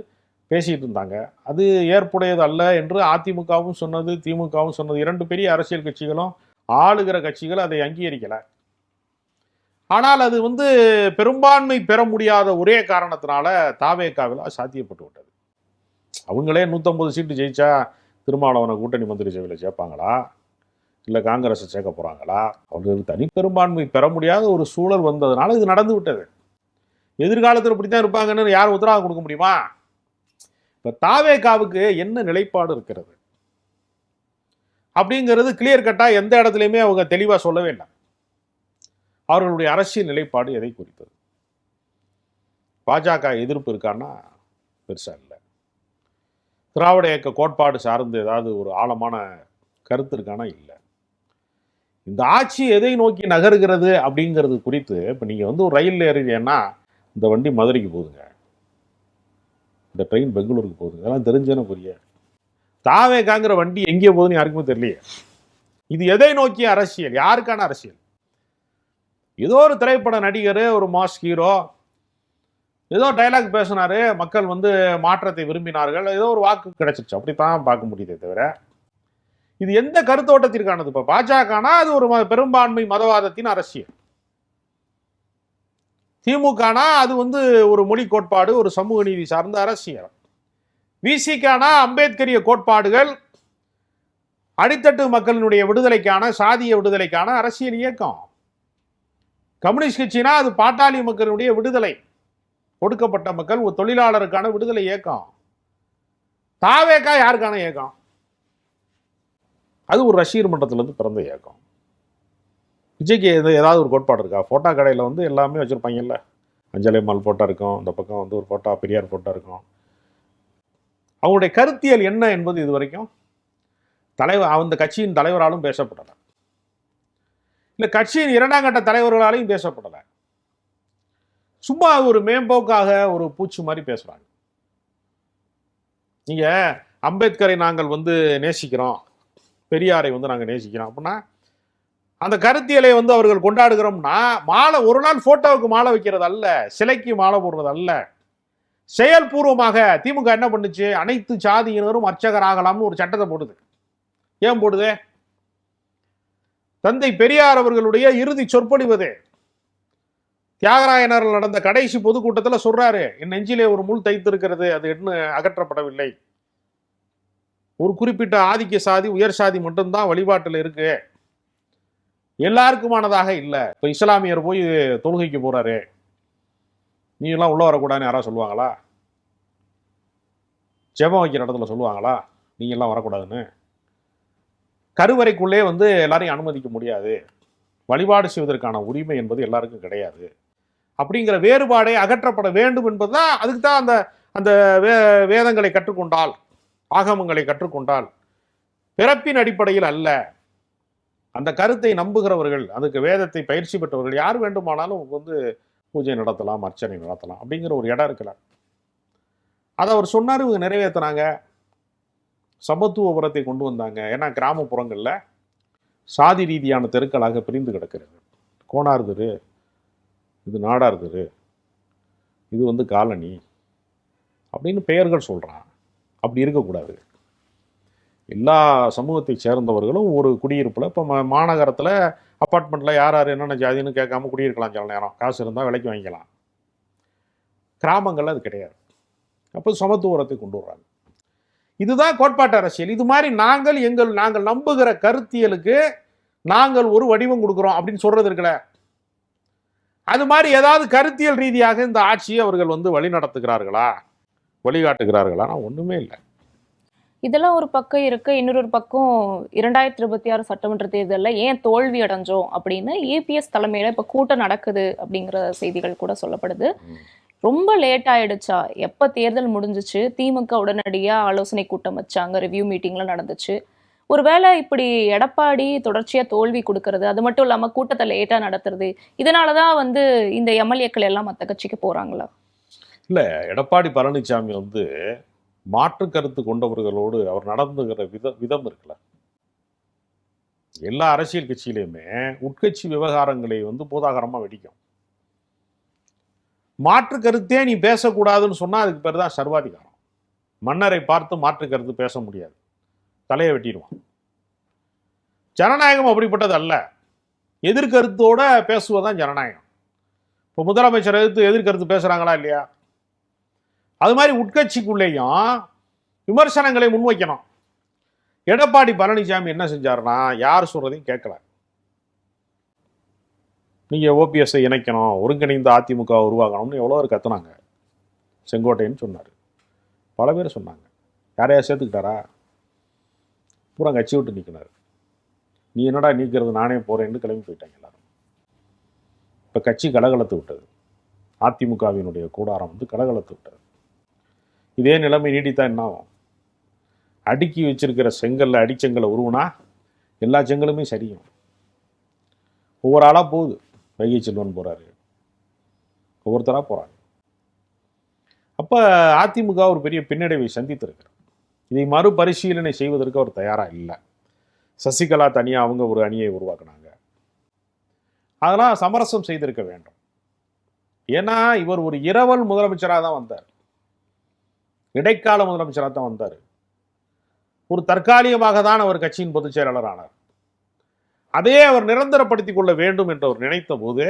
பேசிட்டு இருந்தாங்க. அது ஏற்புடையது அல்ல என்று அதிமுகவும் சொன்னது, திமுகவும் சொன்னது. 2 பெரிய அரசியல் கட்சிகளும் ஆளுகிற கட்சிகள் அதை அங்கீகரிக்கல. ஆனால் அது வந்து பெரும்பான்மை பெற முடியாத ஒரே காரணத்தினால தாவேக்காவில் சாத்தியப்பட்டு விட்டது. அவங்களே 150 சீட்டு ஜெயிச்சா திருமாவளவனை கூட்டணி மந்திரி சபையில் சேர்ப்பாங்களா, இல்லை காங்கிரஸை சேர்க்க போகிறாங்களா? அவர்களுக்கு தனிப்பெரும்பான்மை பெற முடியாத ஒரு சூழல் வந்ததுனால இது நடந்து விட்டது. எதிர்காலத்தில் இப்படித்தான் இருப்பாங்கன்னு யாரும் உத்தரவாதம் கொடுக்க முடியுமா? இப்போ தாவேக்காவுக்கு என்ன நிலைப்பாடு இருக்கிறது அப்படிங்கிறது கிளியர் கட்டாக எந்த இடத்துலையுமே அவங்க தெளிவாக சொல்லவே இல்லை. அவர்களுடைய அரசியல் நிலைப்பாடு எதை குறித்தது? பாஜக எதிர்ப்பு இருக்கான்னா பெருசா இல்லை. திராவிட இயக்க கோட்பாடு சார்ந்து ஏதாவது ஒரு ஆழமான கருத்து இருக்கானா இல்லை. இந்த ஆட்சி எதை நோக்கி நகருகிறது அப்படிங்கிறது குறித்து இப்போ நீங்கள் வந்து ஒரு ரயில் ஏறினா இந்த வண்டி மதுரைக்கு போகுதுங்க, இந்த ட்ரெயின் பெங்களூருக்கு போகுதுங்க, அதெல்லாம் தெரிஞ்சேன்னு புரிய. தாவேக்காங்கிற வண்டி எங்கே போகுதுன்னு யாருக்குமே தெரியலையே. இது எதை நோக்கிய அரசியல், யாருக்கான அரசியல்? ஏதோ ஒரு திரைப்பட நடிகர், ஒரு மாஸ் ஹீரோ ஏதோ டைலாக் பேசினாரு, மக்கள் வந்து மாற்றத்தை விரும்பினார்கள், ஏதோ ஒரு வாக்கு கிடைச்சிருச்சு, அப்படித்தான் பார்க்க முடியுதே தவிர இது எந்த கருத்தோட்டத்திற்கானது? இப்போ பாஜகனா அது ஒரு பெரும்பான்மை மதவாதத்தின் அரசியல், திமுகனா அது வந்து ஒரு மொழி கோட்பாடு, ஒரு சமூக நீதி சார்ந்த அரசியல், விசிகானா அம்பேத்கரிய கோட்பாடுகள், அடித்தட்டு மக்களினுடைய விடுதலைக்கான, சாதிய விடுதலைக்கான அரசியல் இயக்கம். கம்யூனிஸ்ட் கட்சினா அது பாட்டாளி மக்களுடைய விடுதலை, ஒடுக்கப்பட்ட மக்கள், ஒரு தொழிலாளருக்கான விடுதலை இயக்கம். தாவேக்கா யாருக்கான இயக்கம்? அது ஒரு ரசிகர் மன்றத்திலிருந்து பிறந்த இயக்கம். விஜய்க்கு ஏதாவது ஒரு கோட்பாடு இருக்கா? ஃபோட்டோ கடையில் வந்து எல்லாமே வச்சுருப்பாங்கல்ல, அஞ்சலி மால் ஃபோட்டோ இருக்கும், இந்த பக்கம் வந்து ஒரு ஃபோட்டோ பெரியார் ஃபோட்டோ இருக்கும். அவங்களுடைய கருத்தியல் என்ன என்பது இது வரைக்கும் அந்த கட்சியின் தலைவராலும் பேசப்படலை, இல்லை கட்சியின் 2ஆம் கட்ட தலைவர்களாலையும் பேசப்படலை. சும்மா ஒரு மேம்போக்காக ஒரு பூச்சி மாதிரி பேசுறாங்க. நீங்க அம்பேத்கரை நாங்கள் வந்து நேசிக்கிறோம், பெரியாரை வந்து நாங்கள் நேசிக்கிறோம் அப்படின்னா அந்த கருத்தியலை வந்து அவர்கள் கொண்டாடுகிறோம்னா மாலை ஒரு நாள் போட்டோவுக்கு மாலை வைக்கிறது அல்ல, சிலைக்கு மாலை போடுறது அல்ல. செயல்பூர்வமாக திமுக என்ன பண்ணுச்சு? அனைத்து சாதியினரும் அர்ச்சகர் ஆகலாம்னு ஒரு சட்டத்தை போடுது. ஏன் போடுது? தந்தை பெரியார் அவர்களுடைய இறுதி சொற்பொழிவது தியாகராயனர்கள் நடந்த கடைசி பொதுக்கூட்டத்தில் சொல்றாரு, என் நெஞ்சிலே ஒரு முள் தைத்திருக்கிறது, அது என்ன அகற்றப்படவில்லை. ஒரு குறிப்பிட்ட ஆதிக்க சாதி, உயர் சாதி மட்டும்தான் வழிபாட்டில் இருக்கு, எல்லாருக்குமானதாக இல்லை. இப்போ இஸ்லாமியர் போய் தொழுகைக்கு போறாரு, நீ எல்லாம் உள்ள வரக்கூடாதுன்னு யாராவது சொல்லுவாங்களா? ஜெபம் வைக்கிற இடத்துல சொல்லுவாங்களா நீங்க எல்லாம் வரக்கூடாதுன்னு? கருவறைக்குள்ளே வந்து எல்லாரையும் அனுமதிக்க முடியாது, வழிபாடு செய்வதற்கான உரிமை என்பது எல்லாருக்கும் கிடையாது அப்படிங்கிற வேறுபாடை அகற்றப்பட வேண்டும் என்பதுதான். அதுக்கு தான் அந்த அந்த வேதங்களை கற்றுக்கொண்டால், ஆகமங்களை கற்றுக்கொண்டால், பிறப்பின் அடிப்படையில் அல்ல, அந்த கருத்தை நம்புகிறவர்கள், அதுக்கு வேதத்தை பயிற்சி பெற்றவர்கள் யார் வேண்டுமானாலும் வந்து பூஜை நடத்தலாம், அர்ச்சனை நடத்தலாம் அப்படிங்கிற ஒரு இடம் இருக்கல. அதை அவர் சொன்னார், இவங்க நிறைவேற்றினாங்க. சமத்துவ புறத்தை கொண்டு வந்தாங்க. ஏன்னா கிராமப்புறங்களில் சாதி ரீதியான தெருக்களாக பிரிந்து கிடக்கிறது. கோனார் தெரு, இது நாடார் தெரு, இது வந்து காலனி அப்படின்னு பெயர்கள் சொல்கிறான். அப்படி இருக்கக்கூடாது. எல்லா சமூகத்தை சேர்ந்தவர்களும் ஒரு குடியிருப்பில், இப்போ மாநகரத்தில் அப்பார்ட்மெண்ட்டில் யார் யார் என்னென்ன ஜாதின்னு கேட்காம குடியிருக்கலாம். சில நேரம் காசு இருந்தால் விலைக்கு வாங்கிக்கலாம். கிராமங்களில் அது கிடையாது. அப்போ சமத்துவத்தை கொண்டு வர்றாங்க. இதுதான் கோட்பாட்டு அரசியல். இது மாதிரி நாங்கள் நம்புகிற கருத்தியலுக்கு நாங்கள் ஒரு வடிவம் கொடுக்குறோம் அப்படின்னு சொல்றது இருக்கல. அது மாதிரி ஏதாவது கருத்தியல் ரீதியாக இந்த ஆட்சியை அவர்கள் வந்து வழி நடத்துகிறார்களா, வழிகாட்டுகிறார்களா? ஒன்றுமே இல்லை. இதெல்லாம் ஒரு பக்கம் இருக்கு. இன்னொரு பக்கம் 2026 சட்டமன்ற தேர்தலில் ஏன் தோல்வி அடைஞ்சோம் அப்படின்னு இபிஎஸ் தலைமையில இப்ப கூட்டம் நடக்குது அப்படிங்கிற செய்திகள் கூட சொல்லப்படுது. ரொம்ப லேட் ஆயிடுச்சா? எப்ப தேர்தல் முடிஞ்சிச்சு, திமுக உடனடியா ஆலோசனை கூட்டம் வச்சாங்க, ரிவ்யூ மீட்டிங்ல நடந்துச்சு. ஒருவேளை இப்படி எடப்பாடி தொடர்ச்சியா தோல்வி கொடுக்கறது, அது மட்டும் இல்லாம கூட்டத்தை லேட்டா நடத்துறது, இதனாலதான் வந்து இந்த எம்எல்ஏக்கள் எல்லாம் மத்த கட்சிக்கு போறாங்களா? இல்லை, எடப்பாடி பழனிசாமி வந்து மாற்று கருத்து கொண்டவர்களோடு அவர் நடந்துகிற விதம் இருக்குல்ல. எல்லா அரசியல் கட்சியிலையுமே உட்கட்சி விவகாரங்களை வந்து பூதாகரமாக வெடிக்கும். மாற்று கருத்தே நீ பேசக்கூடாதுன்னு சொன்னால் அதுக்கு பேர் தான் சர்வாதிகாரம். மன்னரை பார்த்து மாற்று கருத்து பேச முடியாது, தலையை வெட்டிடுவான். ஜனநாயகம் அப்படிப்பட்டது அல்ல. எதிர்கருத்தோட பேசுவதுதான் ஜனநாயகம். இப்போ முதலமைச்சர் எதிர்கருத்து பேசுகிறாங்களா இல்லையா? அது மாதிரி உட்கட்சிக்குள்ளேயும் விமர்சனங்களை முன்வைக்கணும். எடப்பாடி பழனிசாமி என்ன செஞ்சாருன்னா, யார் சொல்றதையும் கேட்கல. நீங்கள் ஓபிஎஸ்ஐ இணைக்கணும், ஒருங்கிணைந்த அதிமுக உருவாக்கணும்னு எவ்வளோ பேர் கத்துனாங்க. செங்கோட்டைன்னு சொன்னார், பல பேர் சொன்னாங்க. யாரையா சேர்த்துக்கிட்டாரா? பூரா கட்சி விட்டு நீக்கினார். நீ என்னடா நீக்கிறது, நானே போகிறேன்னு கிளம்பி போயிட்டாங்க எல்லாரும். இப்போ கட்சி கலகலத்து விட்டது. அதிமுகவினுடைய கூடாரம் வந்து கலகலத்து விட்டது. இதே நிலைமை நீடித்தா என்ன ஆகும்? அடுக்கி வச்சிருக்கிற செங்கல்ல அடிச்செங்கலை உருவுனா எல்லா செங்கலுமே சரியும். ஒவ்வொரு ஆளாக போகுது. வைகை செல்வன் போகிறாரு, ஒவ்வொருத்தராக போகிறாங்க. அப்போ அதிமுக ஒரு பெரிய பின்னடைவை சந்தித்திருக்கிறார். இதை மறுபரிசீலனை செய்வதற்கு அவர் தயாராக இல்லை. சசிகலா தனியாக அவங்க ஒரு அணியை உருவாக்குனாங்க. அதெல்லாம் சமரசம் செய்திருக்க வேண்டும். ஏன்னா இவர் ஒரு இரவல் முதலமைச்சராக தான் வந்தார், இடைக்கால முதலமைச்சராக தான் வந்தார். ஒரு தற்காலிகமாக தான் அவர் கட்சியின் பொதுச் செயலாளர் ஆனார். அதையே அவர் நிரந்தரப்படுத்திக் கொள்ள வேண்டும் என்று அவர் நினைத்த போது,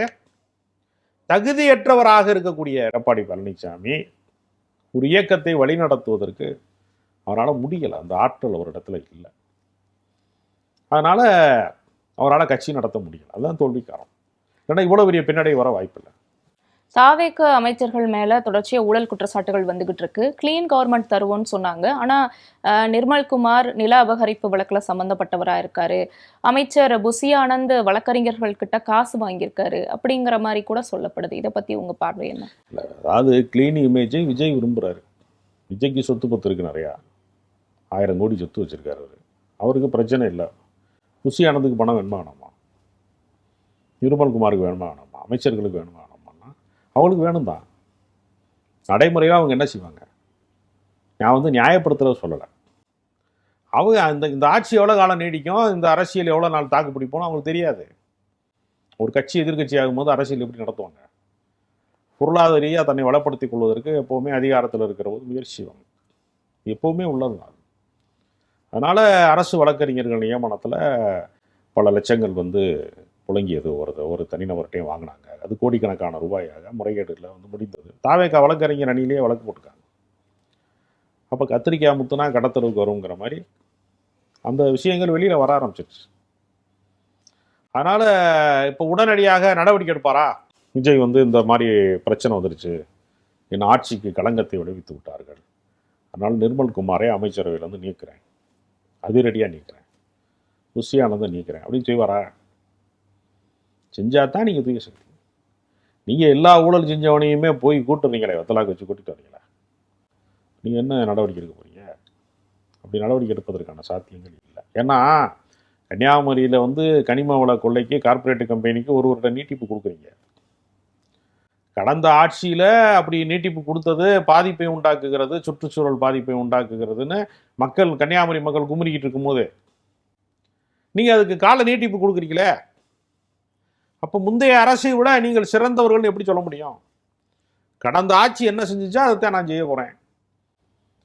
தகுதியற்றவராக இருக்கக்கூடிய எடப்பாடி பழனிசாமி ஒரு இயக்கத்தை வழிநடத்துவதற்கு அவரால் முடியலை. அந்த ஆற்றல் அவரிடத்துல இல்லை. அதனால அவரால் கட்சி நடத்த முடியல. அதுதான் தோல்விக்காரம். ஏன்னா இவ்வளவு பெரிய பின்னடை வர வாய்ப்பில்லை. தாவேக அமைச்சர்கள் மேல தொடர்ச்சியா ஊழல் குற்றச்சாட்டுகள் வந்துகிட்டு இருக்கு. கிளீன் கவர்மெண்ட் தருவோம்னு சொன்னாங்க. ஆனா நிர்மல்குமார் நில அபகரிப்பு வழக்குல சம்பந்தப்பட்டவரா இருக்காரு. அமைச்சர் புசி ஆனந்த் வழக்கறிஞர்கள் கிட்ட காசு வாங்கியிருக்காரு அப்படிங்கிற மாதிரி கூட சொல்லப்படுது. இதை பத்தி உங்க பார்வை என்ன? அதாவது கிளீன் இமேஜை விஜய் விரும்புறாரு. விஜய்க்கு சொத்து பத்து இருக்கு, நிறையா 1000 கோடி சொத்து வச்சிருக்காரு அவரு. அவருக்கு பிரச்சனை இல்லை. புசி ஆனந்துக்கு பணம் வேணுமா வேணாமா? நிர்மல்குமாருக்கு வேணுமா வேணாமா? அமைச்சர்களுக்கு வேணுமா வேணாமா? அவங்களுக்கு வேணும் தான். நடைமுறையாக அவங்க என்ன செய்வாங்க? நான் வந்து நியாயப்படுத்துகிறத சொல்லலை. அவங்க இந்த ஆட்சி எவ்வளோ காலம் நீடிக்கும், இந்த அரசியல் எவ்வளோ நாள் தாக்கு பிடிப்போம் அவங்களுக்கு தெரியாது. ஒரு கட்சி எதிர்கட்சி ஆகும்போது அரசியல் எப்படி நடத்துவாங்க? பொருளாதார ரீதியாக தன்னை வளப்படுத்திக் கொள்வதற்கு எப்போவுமே அதிகாரத்தில் இருக்கிற போது முயற்சி செய்வாங்க. எப்போவுமே உள்ளது தான். அதனால் அரசு வழக்கறிஞர்கள் நியமனத்தில் பல லட்சங்கள் வந்து புழங்கியது. ஒரு தனிநபர்கிட்டையும் வாங்கினாங்க. அது கோடிக்கணக்கான ரூபாயாக முறைகேடுகளில் வந்து முடிந்தது. தாவேக்கா வழக்கறிஞர் அணியிலேயே வழக்கு போட்டுருக்காங்க. அப்போ கத்திரிக்காய் முத்துனா கடத்தலுக்கு வருங்கிற மாதிரி அந்த விஷயங்கள் வெளியில் வர ஆரம்பிச்சிருச்சு. அதனால் இப்போ உடனடியாக நடவடிக்கை எடுப்பாரா? விஜய் வந்து இந்த மாதிரி பிரச்சனை வந்துருச்சு, என் ஆட்சிக்கு களங்கத்தை விளைவித்து விட்டார்கள், அதனால் நிர்மல்குமாரை அமைச்சரவையில் வந்து நீக்கிறேன், அதிரடியாக நீக்கிறேன், புஷியானதை நீக்கிறேன் அப்படின்னு செய்வாரா? செஞ்சா தான் நீங்கள் தூக்கி சொல்லுங்க. நீங்கள் எல்லா ஊழல் செஞ்சவனையுமே போய் கூட்டுறீங்களே, வத்தலாக்கு வச்சு கூட்டிட்டு வரீங்களா? நீங்கள் என்ன நடவடிக்கை எடுக்க போறீங்க? அப்படி நடவடிக்கை எடுப்பதற்கான சாத்தியங்கள் இல்லை. ஏன்னா கன்னியாகுமரியில் வந்து கனிம வள கொள்ளைக்கு கார்ப்பரேட் கம்பெனிக்கு ஒரு வருட நீட்டிப்பு கொடுக்குறீங்க. கடந்த ஆட்சியில் அப்படி நீட்டிப்பு கொடுத்தது பாதிப்பை உண்டாக்குகிறது, சுற்றுச்சூழல் பாதிப்பை உண்டாக்குகிறதுன்னு மக்கள், கன்னியாகுமரி மக்கள் குமுறிக்கிட்டு இருக்கும்போது நீங்கள் அதுக்கு கால நீட்டிப்பு கொடுக்குறீங்களே, அப்போ முந்தைய அரசை விட நீங்கள் சிறந்தவர்கள்னு எப்படி சொல்ல முடியும்? கடந்த ஆட்சி என்ன செஞ்சுச்சோ அதைத்தான் நான் செய்ய போகிறேன்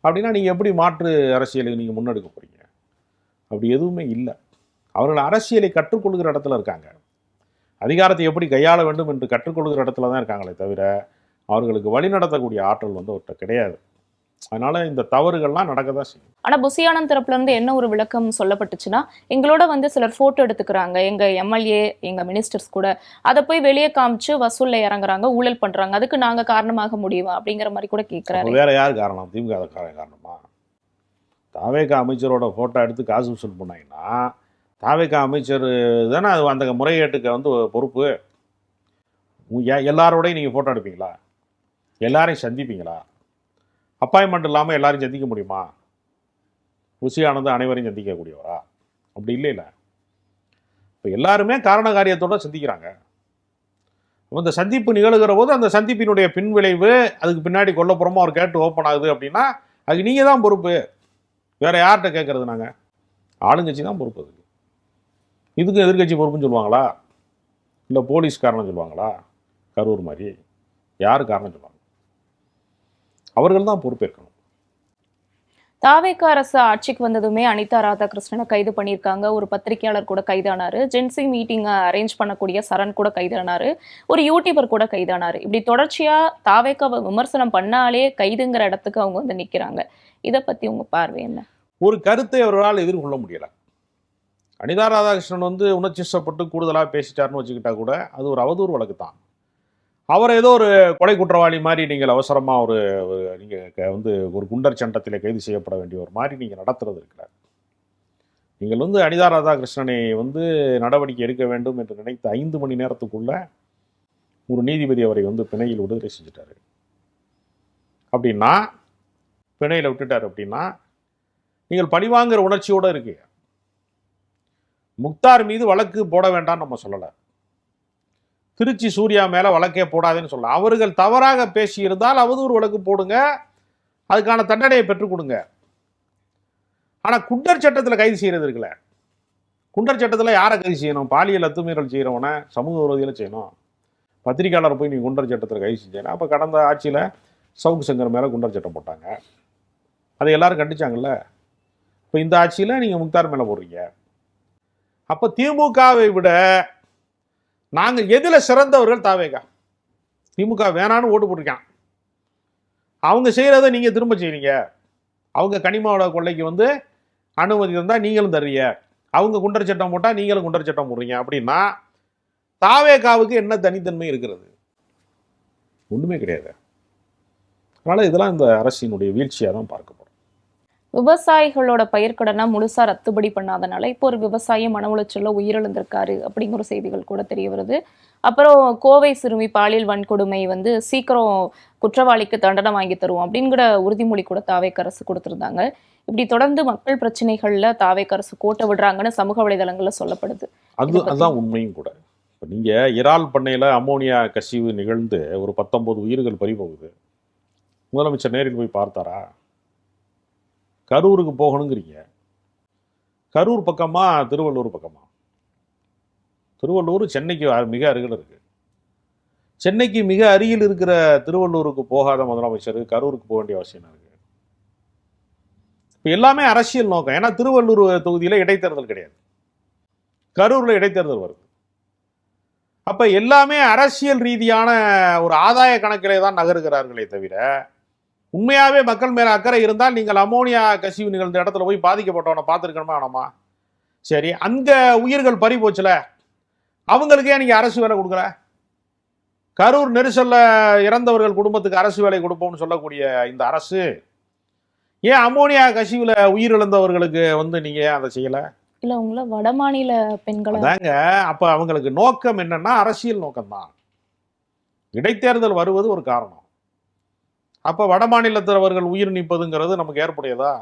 அப்படின்னா நீங்கள் எப்படி மாற்று அரசியலை நீங்கள் முன்னெடுக்க போகிறீங்க? அப்படி எதுவுமே இல்லை. அவர்கள் அரசியலை கற்றுக்கொள்கிற இடத்துல இருக்காங்க. அதிகாரத்தை எப்படி கையாள வேண்டும் என்று கற்றுக்கொள்கிற இடத்துல தான் இருக்காங்களே தவிர அவர்களுக்கு வழி நடத்தக்கூடிய ஆற்றல் வந்து அவர்கிட்ட கிடையாது. அதனால இந்த தவறுகள்லாம் நடக்க தான் செய்யும். ஆனா புஷியானந்த் தரப்புல இருந்து என்ன ஒரு விளக்கம் சொல்லப்பட்டுச்சுன்னா, எங்களோட வந்து சிலர் போட்டோ எடுத்துக்கிறாங்க, எங்க எம்எல்ஏ எங்க மினிஸ்டர்ஸ் கூட, அதை போய் வெளியே காமிச்சு வசூல்ல இறங்குறாங்க, ஊழல் பண்றாங்க, அதுக்கு நாங்க காரணமாக முடியுமா அப்படிங்கிற மாதிரி கூட கேட்கிறாரு. வேற யார் காரணம்? திமுக காரணமா? தாவேகா அமைச்சரோட போட்டோ எடுத்து காசு வசூல் பண்ணாங்கன்னா தாவேகா அமைச்சர் தானே அது அந்த முறைகேட்டுக்கு வந்து பொறுப்பு. எல்லாரோடையும் நீங்கள் ஃபோட்டோ எடுப்பீங்களா? எல்லாரையும் சந்திப்பீங்களா? அப்பாயின்மெண்ட் இல்லாமல் எல்லாரையும் சந்திக்க முடியுமா? புஷியானது அனைவரையும் சந்திக்கக்கூடியவரா? அப்படி இல்லைல்ல. இப்போ எல்லாருமே காரண காரியத்தோடு சந்திக்கிறாங்க. இந்த சந்திப்பு நிகழ்கிற போது அந்த சந்திப்பினுடைய பின்விளைவு, அதுக்கு பின்னாடி கொல்லப்புறமா ஒரு கேட்டு ஓப்பன் ஆகுது அப்படின்னா அதுக்கு நீங்கள் தான் பொறுப்பு. வேறு யார்கிட்ட கேட்குறது? நாங்கள் ஆளுங்கட்சி தான் பொறுப்பு. அதுக்கு இதுக்கு எதிர்கட்சி பொறுப்புன்னு சொல்லுவாங்களா? இல்லை போலீஸ் காரணம் சொல்லுவாங்களா? கரூர் மாதிரி யார் காரணம் சொல்லுவாங்க? அவர்கள் தான் பொறுப்பேற்கணும். தாவேக அரசு ஆட்சிக்கு வந்ததுமே அனிதா ராதாகிருஷ்ணனை கைது பண்ணியிருக்காங்க. ஒரு பத்திரிகையாளர் கூட கைதானாரு. ஜென்சி மீட்டிங் அரேஞ்ச் பண்ணக்கூடிய சரண் கூட கைதானாரு. ஒரு யூடியூபர் கூட கைதானாரு. இப்படி தொடர்ச்சியா தாவேகாவை விமர்சனம் பண்ணாலே கைதுங்கிற இடத்துக்கு அவங்க வந்து நிக்கிறாங்க. இதை பத்தி உங்க பார்வை என்ன? ஒரு கருத்தை அவர்களால் எதிர்கொள்ள முடியல. அனிதா ராதாகிருஷ்ணன் வந்து உணர்ச்சிப்பட்டு கூடுதலாக பேசிட்டார்னு வச்சுக்கிட்டா கூட அது ஒரு அவதூறு வழக்கு தான். அவர் ஏதோ ஒரு கொலை குற்றவாளி மாதிரி நீங்கள் அவசரமாக நீங்கள் வந்து ஒரு குண்டர் சட்டத்தில் கைது செய்யப்பட வேண்டிய ஒரு மாதிரி நீங்கள் நடத்துறது இருக்கிறார். நீங்கள் வந்து அனிதா ராதாகிருஷ்ணனை வந்து நடவடிக்கை எடுக்க வேண்டும் என்று நினைத்த 5 மணி நேரத்துக்குள்ள ஒரு நீதிபதி அவரை வந்து பிணையில் விடுதலை செஞ்சுட்டாரு. அப்படின்னா பிணையில் விட்டுட்டார் அப்படின்னா நீங்கள் பழிவாங்கிற உணர்ச்சியோடு இருக்கீங்க. முக்தார் மீது வழக்கு போட வேண்டாம்னு நம்ம சொல்லலை. திருச்சி சூர்யா மேலே வழக்கே போடாதுன்னு சொல்லலாம். அவர்கள் தவறாக பேசியிருந்தால் அவதூறு வழக்கு போடுங்க, அதுக்கான தண்டனையை பெற்றுக் கொடுங்க. ஆனால் குண்டர் சட்டத்தில் கைது செய்கிறது இருக்குல்ல, குண்டர் சட்டத்தில் யாரை கைது செய்யணும்? பாலியல் அத்துமீறல் செய்கிறவனை சமூக விரோதியில் செய்யணும். பத்திரிகையாளரை போய் நீங்கள் குண்டர் சட்டத்தில் கைது செஞ்சேன்னா, அப்போ கடந்த ஆட்சியில் சவுக்கு சங்கர் மேலே குண்டர் சட்டம் போட்டாங்க, அதை எல்லாரும் கண்டிச்சாங்கல்ல. இப்போ இந்த ஆட்சியில் நீங்கள் முக்தார் மேலே போடுறீங்க. அப்போ திமுகவை விட நாங்கள் எதில் சிறந்தவர்கள்? தாவேகா. திமுக வேணான்னு ஓட்டு போட்டிருக்கான். அவங்க செய்கிறத நீங்கள் திரும்ப செய்கிறீங்க. அவங்க கனிம கொள்ளைக்கு வந்து அனுமதி தந்தால் நீங்களும் தர்றீங்க, அவங்க குண்டர் சட்டம் போட்டால் நீங்களும் குண்டர் சட்டம் போடுறீங்க. அப்படின்னா தாவேகாவுக்கு என்ன தனித்தன்மை இருக்கிறது? ஒன்றுமே கிடையாது. அதனால் இதெல்லாம் இந்த அரசினுடைய வீழ்ச்சியாக தான் பார்க்கப்படும். விவசாயிகளோட பயிர்க்கடனை முழுசா ரத்துபடி பண்ணாதனால இப்போ ஒரு விவசாயி மன உளைச்சல்ல உயிரிழந்திருக்காரு அப்படிங்கிற செய்திகள் கூட தெரிய வருது. அப்புறம் கோவை சிறுமி பாலியல் வன்கொடுமை வந்து சீக்கிரம் குற்றவாளிக்கு தண்டனை வாங்கி தருவோம் அப்படிங்கிற உறுதிமொழி கூட தாவேக அரசு கொடுத்திருந்தாங்க. இப்படி தொடர்ந்து மக்கள் பிரச்சனைகள்ல தாவேக அரசு கோட்டை விடுறாங்கன்னு சமூக வலைதளங்கள்ல சொல்லப்படுது. அதுதான் உண்மையும் கூட. இப்போ நீங்கள் இறால் பண்ணையில் அம்மோனியா கசிவு நிகழ்ந்து ஒரு 19 உயிர்கள் பறிபோகுது. முதலமைச்சர் நேரில் போய் பார்த்தாரா? கரூருக்கு போகணுங்கிறீங்க. கரூர் பக்கமா திருவள்ளூர் பக்கமா? திருவள்ளூர் சென்னைக்கு மிக அருகில் இருக்கு. சென்னைக்கு மிக அருகில் இருக்கிற திருவள்ளூருக்கு போகாத முதலமைச்சர் கரூருக்கு போக வேண்டிய அவசியம் இருக்கு. இப்போ எல்லாமே அரசியல் நோக்கம். ஏன்னா திருவள்ளூர் தொகுதியில் இடைத்தேர்தல் கிடையாது, கரூரில் இடைத்தேர்தல் வருது. அப்போ எல்லாமே அரசியல் ரீதியான ஒரு ஆதாய கணக்கிலே தான் நகருகிறார்களே தவிர உண்மையாகவே மக்கள் மேலே அக்கறை இருந்தால் நீங்கள் அமோனியா கசிவு நிகழ்ந்த இடத்துல போய் பாதிக்கப்பட்டவனை பார்த்துருக்கணுமா வேணாமா? சரி, அந்த உயிர்கள் பறி போச்சுல, அவங்களுக்கே நீங்கள் அரசு வேலை கொடுக்கல. கரூர் நெரிசலில் இறந்தவர்கள் குடும்பத்துக்கு அரசு வேலை கொடுப்போம்னு சொல்லக்கூடிய இந்த அரசு ஏன் அமோனியா கசிவில் உயிரிழந்தவர்களுக்கு வந்து நீங்கள் அதை செய்யலை? இல்ல உங்கள வடமாநில பெண்களை அதாங்க. அப்ப அவங்களுக்கு நோக்கம் என்னன்னா அரசியல் நோக்கம்தான். இடைத்தேர்தல் வருவது ஒரு காரணம். அப்ப வட மாநிலத்தவர்கள் உயிர் நீப்பதுங்கிறது நமக்கு ஏற்புடையதா?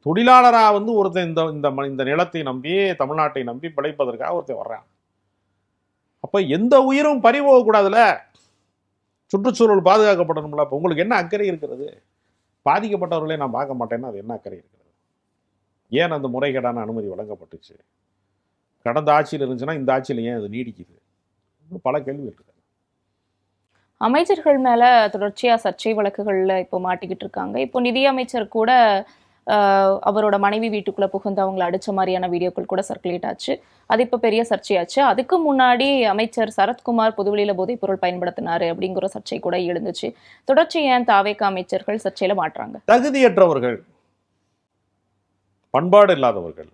தொழிலாளரா வந்து ஒருத்தன் இந்த நிலத்தை நம்பி, தமிழ்நாட்டை நம்பி பிழைப்பதற்காக ஒருத்தன் வர்றான். அப்ப எந்த உயிரும் பறிபோக கூடாதுல. சுற்றுச்சூழல் பாதுகாக்கப்படணும்ல. அப்ப உங்களுக்கு என்ன அக்கறை இருக்கிறது? பாதிக்கப்பட்டவர்களே நான் பார்க்க மாட்டேன்னா அது என்ன அக்கறை இருக்கிறது? ஏன் அந்த முறைகேடான அனுமதி வழங்கப்பட்டுச்சு? கடந்த ஆட்சியில் இருந்துச்சுன்னா இந்த ஆட்சியில் ஏன் அது நீடிக்குது? இன்னும் பல கேள்வி இருக்குது. அமைச்சர்கள் மேல தொடர்ச்சியா சர்ச்சை வழக்குகள்ல இப்போ மாட்டிக்கிட்டு இருக்காங்க. இப்போ நிதியமைச்சர் கூட அவரோட மனைவி வீட்டுக்குள்ள புகுந்து அவங்களை அடிச்ச மாதிரியான வீடியோக்கள் கூட சர்க்குலேட் ஆச்சு. அது இப்போ பெரிய சர்ச்சையாச்சு. அதுக்கு முன்னாடி அமைச்சர் சரத்குமார் பொதுவெளியில போதைப் பொருள் பயன்படுத்தினாரு அப்படிங்கிற சர்ச்சை கூட எழுந்துச்சு. தொடர்ச்சி ஏன் தாவேக அமைச்சர்கள் சர்ச்சையில மாட்டுறாங்க? தகுதியற்றவர்கள், பண்பாடு இல்லாதவர்கள்,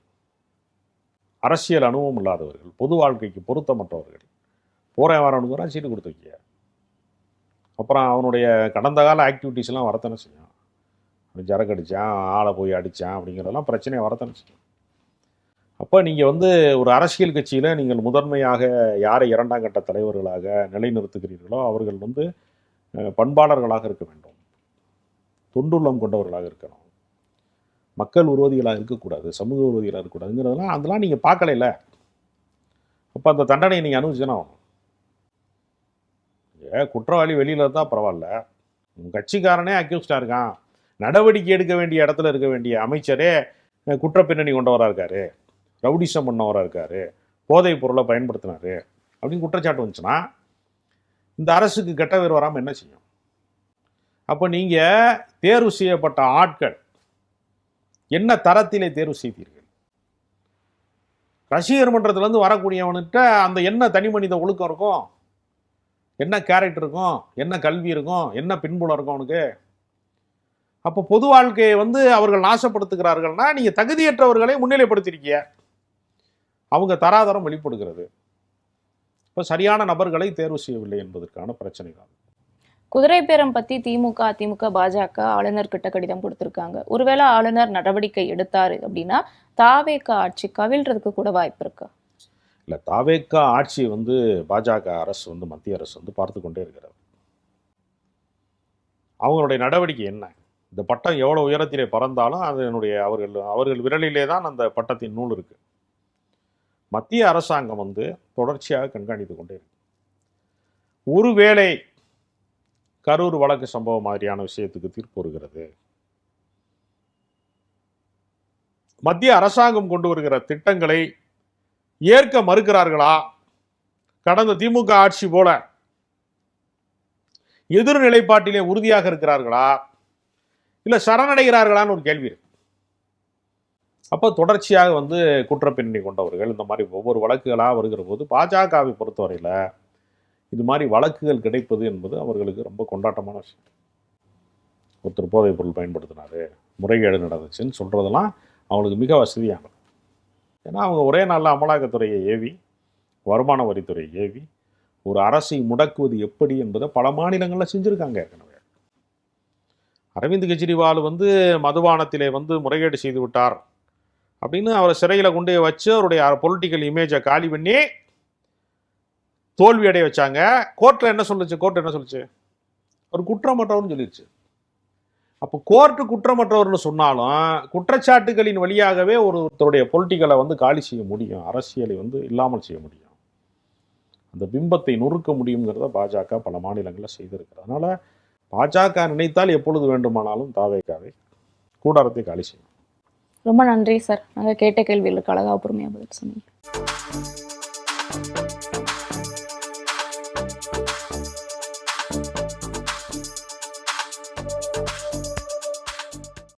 அரசியல் அனுபவம் இல்லாதவர்கள், பொது வாழ்க்கைக்கு பொருத்தமற்றவர்கள், போறேன் வரணுங்கிற சீட்டு கொடுத்து வைக்க. அப்புறம் அவனுடைய கடந்த கால ஆக்டிவிட்டீஸ் எல்லாம் வரத்தானே செய்யும். சரக்கு அடித்தான், ஆளை போய் அடித்தான் அப்படிங்கிறதெல்லாம் பிரச்சனையை வரத்தானே செய்யும். அப்போ நீங்கள் வந்து ஒரு அரசியல் கட்சியில் நீங்கள் முதன்மையாக யாரை இரண்டாம் கட்ட தலைவர்களாக நிலைநிறுத்துகிறீர்களோ அவர்கள் வந்து பண்பாளர்களாக இருக்க வேண்டும், தொண்டுள்ளம் கொண்டவர்களாக இருக்கணும், மக்கள் விரோதிகளாக இருக்கக்கூடாது, சமூக விரோதிகளாக இருக்கக்கூடாதுங்கிறதெல்லாம் அதெல்லாம் நீங்கள் பார்க்கல. அப்போ அந்த தண்டனையை நீங்கள் அனுபவிச்சுன்னா ஆகணும். குற்றவாளி வெளியில தான் பரவாயில்ல, உங்கள் கட்சிக்காரனே அக்யூஸ்டாக இருக்கான், நடவடிக்கை எடுக்க வேண்டிய இடத்துல இருக்க வேண்டிய அமைச்சரே குற்ற பின்னணி கொண்டவராக இருக்காரு, ரவுடிசம் பண்ணவராக இருக்காரு, போதைப் பொருளை பயன்படுத்தினாரு அப்படின்னு குற்றச்சாட்டு வந்துச்சுன்னா இந்த அரசுக்கு கெட்ட பேர் வராமல் என்ன செய்யும்? அப்போ நீங்கள் தேர்வு செய்யப்பட்ட ஆட்கள் என்ன தரத்திலே தேர்வு செய்தீர்கள்? ரசிகர் மன்றத்திலேருந்து வரக்கூடியவன்கிட்ட அந்த என்ன தனி மனித ஒழுக்கம் இருக்கும், என்ன கேரக்டர் இருக்கும், என்ன கல்வி இருக்கும், என்ன பின்புலம் இருக்கும் அவனுக்கு? அப்போ பொது வாழ்க்கையை வந்து அவர்கள் நாசப்படுத்துகிறார்கள்னா நீங்கள் தகுதியற்றவர்களை முன்னிலைப்படுத்திருக்கீங்க. அவங்க தராதரம் வெளிப்படுகிறது. இப்போ சரியான நபர்களை தேர்வு செய்யவில்லை என்பதற்கான பிரச்சனை தான். குதிரை பேரம் பத்தி திமுக, அதிமுக, பாஜக ஆளுநர் கிட்ட கடிதம் கொடுத்திருக்காங்க. ஒருவேளை ஆளுநர் நடவடிக்கை எடுத்தாரு அப்படின்னா தாவேக ஆட்சி கவிழ்றதுக்கு கூட வாய்ப்பு இருக்கு. இல்லை, தாவேக ஆட்சி வந்து பாஜக அரசு வந்து மத்திய அரசு வந்து பார்த்து கொண்டே இருக்கிறது. அவங்களுடைய நடவடிக்கை என்ன? இந்த பட்டம் எவ்வளோ உயரத்திலே பறந்தாலும் அதனுடைய அவர்கள் விரலிலே தான் அந்த பட்டத்தின் நூல் இருக்கு. மத்திய அரசாங்கம் வந்து தொடர்ச்சியாக கண்காணித்து கொண்டே இருக்கு. ஒருவேளை கரூர் வழக்கு சம்பவம் மாதிரியான விஷயத்துக்கு தீர்ப்பு வருகிறது, மத்திய அரசாங்கம் கொண்டு வருகிற திட்டங்களை ஏற்க மறுக்கிறார்களா? கடந்த திமுக ஆட்சி போல எதிர்நிலைப்பாட்டிலே உறுதியாக இருக்கிறார்களா, இல்ல சரணடைகிறார்களான்னு ஒரு கேள்வி இருக்கு. அப்போ தொடர்ச்சியாக வந்து குற்றப்பின்னணி கொண்டவர்கள் இந்த மாதிரி ஒவ்வொரு வழக்குகளாக வருகிற போது பாஜகவை பொறுத்தவரையில் இது மாதிரி வழக்குகள் கிடைப்பது என்பது அவர்களுக்கு ரொம்ப கொண்டாட்டமான விஷயம். ஒருத்தர் போதைப் பொருள் பயன்படுத்தினாரு, முறைகேடு நடந்துச்சுன்னு சொல்றதெல்லாம் அவங்களுக்கு மிக வசதியானது. ஏன்னா அவங்க ஒரே நாளில் அமலாக்கத்துறையை ஏவி, வருமான வரித்துறையை ஏவி ஒரு அரசை முடக்குவது எப்படி என்பதை பல மாநிலங்களில் செஞ்சுருக்காங்க ஏற்கனவே. அரவிந்த் கெஜ்ரிவால் வந்து மதுபானத்திலே வந்து முறைகேடு செய்து விட்டார் அப்படின்னு அவரை சிறையில் கொண்டு வச்சு அவருடைய பொலிட்டிக்கல் இமேஜை காலி பண்ணி தோல்வி அடைய வச்சாங்க. கோர்ட்டில் என்ன சொல்லுச்சு? ஒரு குற்றமற்றவர்னு சொல்லிடுச்சு. அப்போ கோர்ட்டு குற்றமற்றவர்னு சொன்னாலும் குற்றச்சாட்டுகளின் வழியாகவே ஒருத்தருடைய பொலிட்டிக்கலை வந்து காலி செய்ய முடியும், அரசியலை வந்து இல்லாமல் செய்ய முடியும், அந்த பிம்பத்தை நொறுக்க முடியுங்கிறத பாஜக பல மாநிலங்களில் செய்திருக்கிறது. அதனால பாஜக நினைத்தால் எப்பொழுது வேண்டுமானாலும் தாவேகாவை கூடாரத்தை காலி செய்யும். ரொம்ப நன்றி சார். நாங்கள் கேட்ட கேள்விகளுக்கு அழகா பொறுமையாக பதில் சொன்னீங்க.